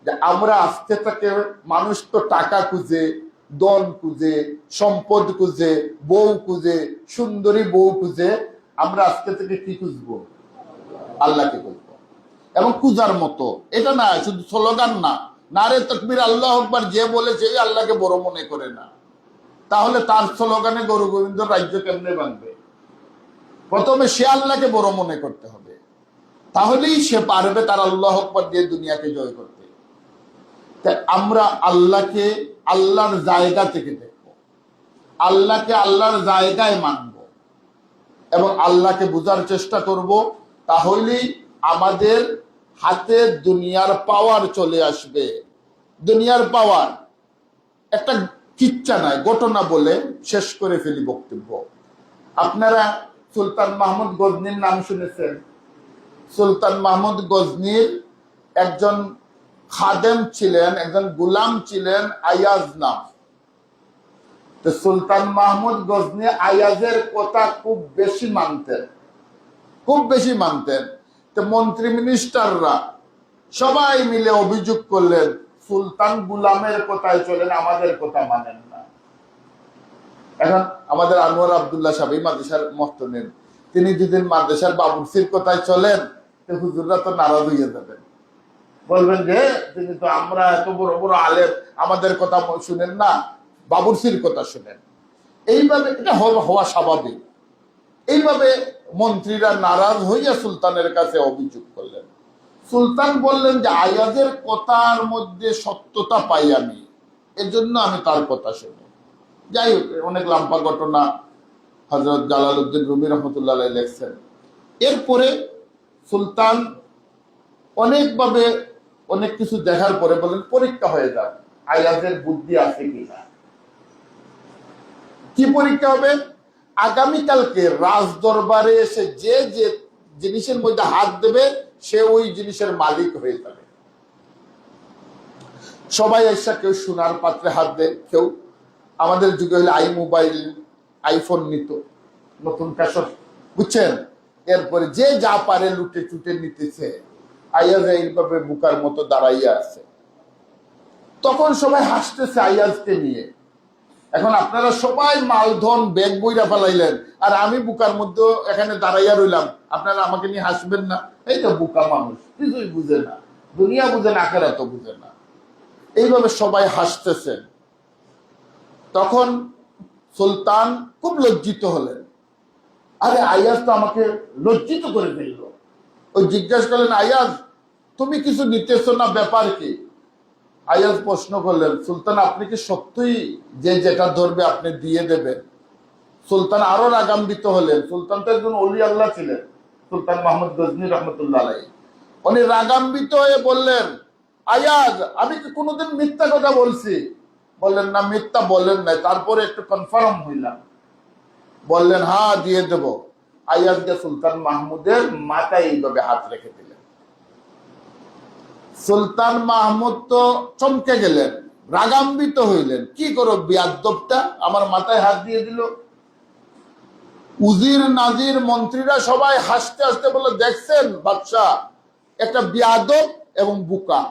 যে আমরা আজকে থেকে, মানুষ তো টাকা খুঁজে, দন খুঁজে, সম্পদ খুঁজে, বউ খুঁজে, সুন্দরী বউ খুঁজে, আমরা আজকে থেকে কি খুঁজবো? আল্লাহকে খুঁজবো। এবং খুঁজার মতো, এটা না শুধু স্লোগান না, নারে তাকবীর আল্লাহু আকবার যে বলে সেই আল্লাহকে বড় মনে করে না, তাহলে তার স্লোগানে গরু গোবিন্দ রাজ্য কেমনে বানবে? প্রথমে সে আল্লাহকে বড় মনে করতে হবে, তাহলেই সে পারবে তার আল্লাহু আকবার দিয়ে দুনিয়াকে জয় করতে। তাই আমরা আল্লাহকে আল্লাহর জায়গা থেকে দেখব, আল্লাহকে আল্লাহর জায়গায় মানব এবং আল্লাহকে বোঝার চেষ্টা করব, তাহলেই আমাদের হাতে দুনিয়ার পাওয়ার চলে আসবে। দুনিয়ার পাওয়ার একটা কিচ্ছা নয়, ঘটনা বলে শেষ করে ফেলি বক্তব্য। আপনারা সুলতান মাহমুদ গজনীর নাম শুনেছেন? সুলতান মাহমুদ গজনীর একজন খাদেম ছিলেন, একজন গুলাম ছিলেন, আয়াজ নাম। তো সুলতান মাহমুদ গজনী আয়াজের কথা খুব বেশি মানতেন, খুব বেশি মানতেন। তো মন্ত্রী মিনিস্টাররা সবাই মিলে অভিযোগ করলেন, সুলতান গুলামের কথায় চলেন, আমাদের কথা মানেন না। এখন আমাদের আনোয়ার আব্দুল্লাহ সাহেব এই মাদ্রাসার মহতমিম, তিনি যেদিন মাদ্রাসার বাবুরসির কথায় চলেন, তো হুজুররা তো নারাজ হয়ে যাবেন, বলবেন যে তিনি তো, আমরা এত বড় বড় আলেম, আমাদের কথা শুনেন না, বাবুরসির কথা শুনেন। এইভাবে এটা হওয়া স্বাভাবিক। এইভাবে মন্ত্রীরা নারাজ হইয়া সুলতানের কাছে অভিযোগ করলেন। সুলতান বললেন যে আয়াজের কথার মধ্যে সত্যতা পাই আমি, এজন্য আমি তার কথা শুনি। যাই হোক, অনেক লম্বা ঘটনা হযরত জালালউদ্দিন রুমি রহমতুল্লাহ আলাইহি লেখছেন। এরপরে সুলতান অনেকভাবে অনেক কিছু দেখার পরে বলেন, পরীক্ষা হয়ে যাক আয়াজের বুদ্ধি আছে কিনা। কি পরীক্ষা হবে? আগামীকালকে রাজ দরবারে এসে যে যে জিনিসের মধ্যে হাত দেবে সে ওই জিনিসের মালিক হয়ে যাবে। সবাই এসে, কেউ সোনার পাত্রে হাত দেয়, কেউ আমাদের যুগে হলে মোবাইল, আইফোন নিত, নতুন ক্যাসেট, বুঝছেন? এরপরে যে যা পারে লুটে চুটে নিতেছে। আয়াজ এইভাবে বুকার মতো দাঁড়াইয়া আছে। তখন সবাই হাসতেছে আয়াজকে নিয়ে। এখন আপনারা সবাই মালধন ব্যাগ বইরা ফেলাইলেন, আর আমি বুকার মধ্যে এখানে দাঁড়াইয়া রইলাম, আপনারা আমাকে নিয়ে হাসবেন না? এই তো বুকা মানুষ, কিছুই বুঝে না, দুনিয়া বুঝে না, আখিরাত বুঝে না। এইভাবে সবাই হাসতেছেন। তখন সুলতান খুব লজ্জিত হলেন। আরে আয়াজ তো আমাকে লজ্জিত করে ফেলল। ওই জিজ্ঞাসা করলেন, আয়াজ তুমি কিছু নিতেছো না, ব্যাপার কি? আয়াজ প্রশ্ন করলেন, সুলতান আপনি কি সত্যই যে যেটা ধরবে আপনি দিয়ে দেবেন? সুলতান আরো রাগান্বিত হলেন। সুলতান তো একজন ওলি আল্লাহ ছিলেন, সুলতান মাহমুদ গজনী রহমতুল্লাহ আলাইহি। উনি রাগান্বিত হয়ে বললেন, আয়াজ আমি কি কোনোদিন মিথ্যা কথা বলছি? বললেন, না মিথ্যা বললেন নাই। তারপরে একটু কনফার্ম হইলাম। বললেন, হ্যাঁ দিয়ে দেব। আয়াজকে সুলতান মাহমুদের মাথায় এইভাবে হাত রেখে দিলেন। সুলতান মাহমুদ তো চমকে গেলেন, রাগান্বিত হইলেন, কি করো বিয়াদ্দবটা আমার মাথায় হাত দিয়ে দিল। উজির নাজির মন্ত্রীরা সবাই হাসতে হাসতে বলে, দেখছেন বাদশাহ, একটা বিয়াদব এবং বুকা।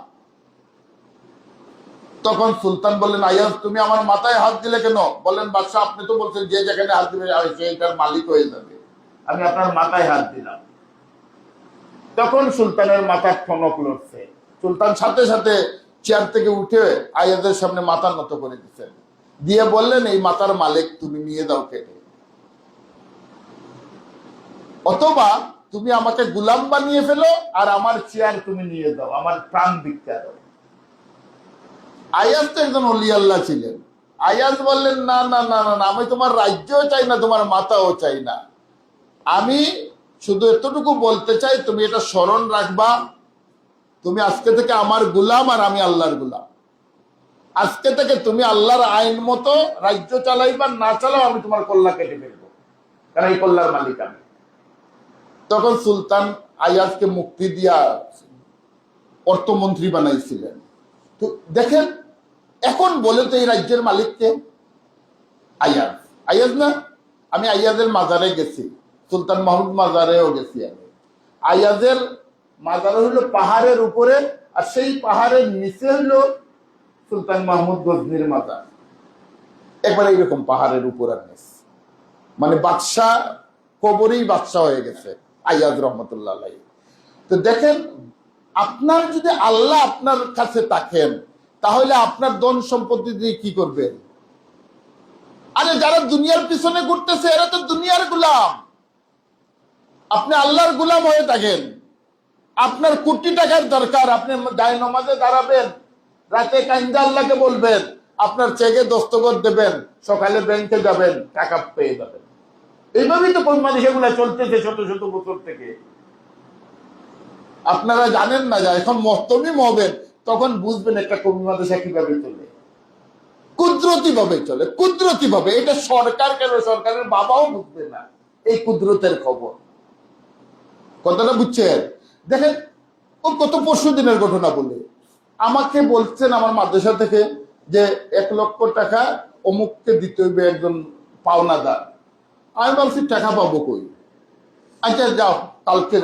তখন সুলতান বললেন, আয়াজ তুমি আমার মাথায় হাত দিলে কেন? বললেন, বাদশাহ আপনি তো বলছেন যে যেখানে হাত দিবে সেইটার মালিক হয়ে যাবে, আমি আপনার মাথায় হাত দিলাম। তখন সুলতানের মাথা ঠনক লড়ছে। সুলতান সাথে সাথে চেয়ার থেকে উঠে আয়াজের সামনে মাথা নত করে দিচ্ছেন, দিয়ে বললেন, এই মাথার মালিক তুমি নিয়ে দাও কেটে, অথবা তুমি আমাকে গুলাম বানিয়ে ফেলো আর আমার চেয়ার তুমি নিয়ে দাও, আমার প্রাণ ভিক্ষা দাও। আয়াজ তো একজন ওলি আল্লাহ ছিলেন। আয়াজ বললেন, না না না না, আমি তোমার রাজ্যও চাই না, তোমার মাথাও চাই না। আমি শুধু এতটুকু বলতে চাই, তুমি এটা স্মরণ রাখবা, তুমি আজকে থেকে আমার গুলাম আর আমি আল্লাহর গুলাম। আজকে থেকে তুমি আল্লাহর আইন মতো রাজ্য চালাইবা, না চালাও আমি তোমার কল্লা কেটে ফেলবো, কারণ এই কল্লার মালিক আমি। তখন সুলতান আয়াজকে মুক্তি দিয়া অর্থমন্ত্রী বানাইছিলেন। তো দেখেন, এখন বলে তো এই রাজ্যের মালিককে? আয়াজ। আয়াজ না? আমি আয়াজের মাজারে গেছি, সুলতান মাহমুদ মাজারেও গেছি আমি। আয়াজের মাজার হইল পাহাড়ের উপরে, আর সেই পাহাড়ের নিচে হলো সুলতান মাহমুদ গজনীর মাজার। একবার এইরকম পাহাড়ের উপর আর নিচ, মানে বাদশাহ কবরেই বাদশাহ হয়ে গেছে আইয়াজ রহমতুল্লাহ আলাইহি। তো দেখেন, আপনার যদি আল্লাহ আপনার কাছে থাকেন, তাহলে আপনার ধন সম্পত্তি দিয়ে কি করবেন? আরে যারা দুনিয়ার পিছনে ঘুরতেছে এরা তো দুনিয়ার গোলাম। আপনি আল্লাহর গোলাম হয়ে থাকেন। আপনার কোটি টাকার দরকার, আপনি দায় নমাজে দাঁড়াবেন, রাতে কাইন্দা আল্লাহকে বলবেন, আপনার চেকে দস্তখত দেবেন, সকালে ব্যাংকে যাবেন, টাকা পেয়ে যাবেন। এইভাবেই তো বাংলাদেশ এগুলা চলতেছে শত শত বছর থেকে। আপনারা জানেন না, যা এখন মহতমিম হবেন তখন বুঝবেন একটা কবি মাদ্রাসা কিভাবে চলে, কুদরতি ভাবে চলে, কুদরতি ভাবে। এটা সরকার কেন, সরকারের বাবাও বুঝবে না এই কুদরতের খবর। কথাটা বুঝছেন? দেখেন, ও কত পরশু দিনের ঘটনা বলে আমাকে বলছেন আমার মাদ্রাসা থেকে যে 1 লক্ষ টাকা অমুককে দিতে হইবে, একজন পাওনাদার। আমি বলছি টাকা পাবো কই? আচ্ছা যাও, কালকে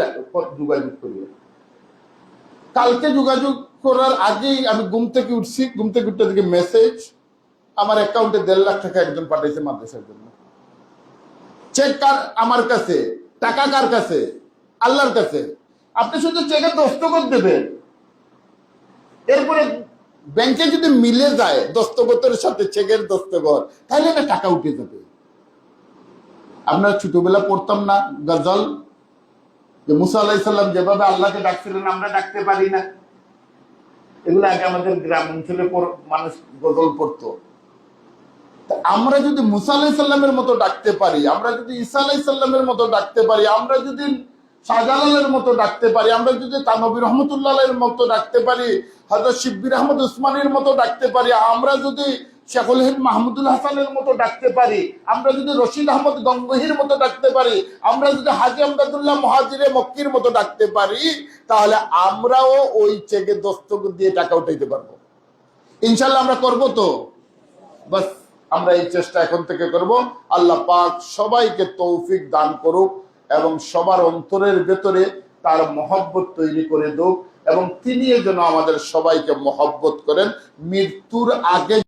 যোগাযোগ করিও। কালকে যোগাযোগ করার আগেই আমি ঘুম থেকে উঠছি, ঘুম থেকে উঠতে দেখি মেসেজ, আমার অ্যাকাউন্টে 1.5 লাখ টাকা একজন পাঠাইছে মাদ্রাসার জন্য। চেক কার? আমার কাছে। টাকা কার কাছে? আল্লাহর কাছে। আপনি শুধু চেকে দস্তখত দেবেন, এরপরে ব্যাংকে যদি মিলে যায় দস্তখতের সাথে চেকের দস্তখত, তাহলে না টাকা উঠে যাবে। আমরা ছোটবেলা পড়তাম না গজল, যে মুসা আলাইহিস সালাম যেভাবে আল্লাহকে ডাকছিলেন আমরা ডাকতে পারি না? এগুলো আগে আমাদের গ্রাম অঞ্চলে মানুষ গজল পড়তো। আমরা যদি মুসা আলাইহিস সালামের মতো ডাকতে পারি, আমরা যদি ঈসা আলাইহিস সালামের মতো ডাকতে পারি, আমরা যদি শাহজালালের মতো ডাকতে পারি, আমরা যদি তানবী রহমতুল্লাহের মতো ডাকতে পারি, হযরত শিববির আহমদ উসমানীর মতো ডাকতে পারি, আমরা যদি শেখুল হিন্দ মাহমুদুল হাসানের মতো ডাকতে পারি, আমরা যদি রশিদ আহমদ গঙ্গোহীর মতো ডাকতে পারি, আমরা যদি হাজী আমদাদুল্লাহ মুহাজিরে মক্কির মতো ডাকতে পারি, তাহলে আমরাও ওই চেকে দস্তখত দিয়ে টাকা উঠাইতে পারবো। ইনশাআল্লাহ আমরা করবো তো? বাস আমরা এই চেষ্টা এখন থেকে করব। আল্লাহ পাক সবাইকে তৌফিক দান করুক এবং সবার অন্তরের ভেতরে তার মহব্বত তৈরি করে দেব, এবং তিনি যেন আমাদের সবাইকে মহব্বত করেন মৃত্যুর আগে।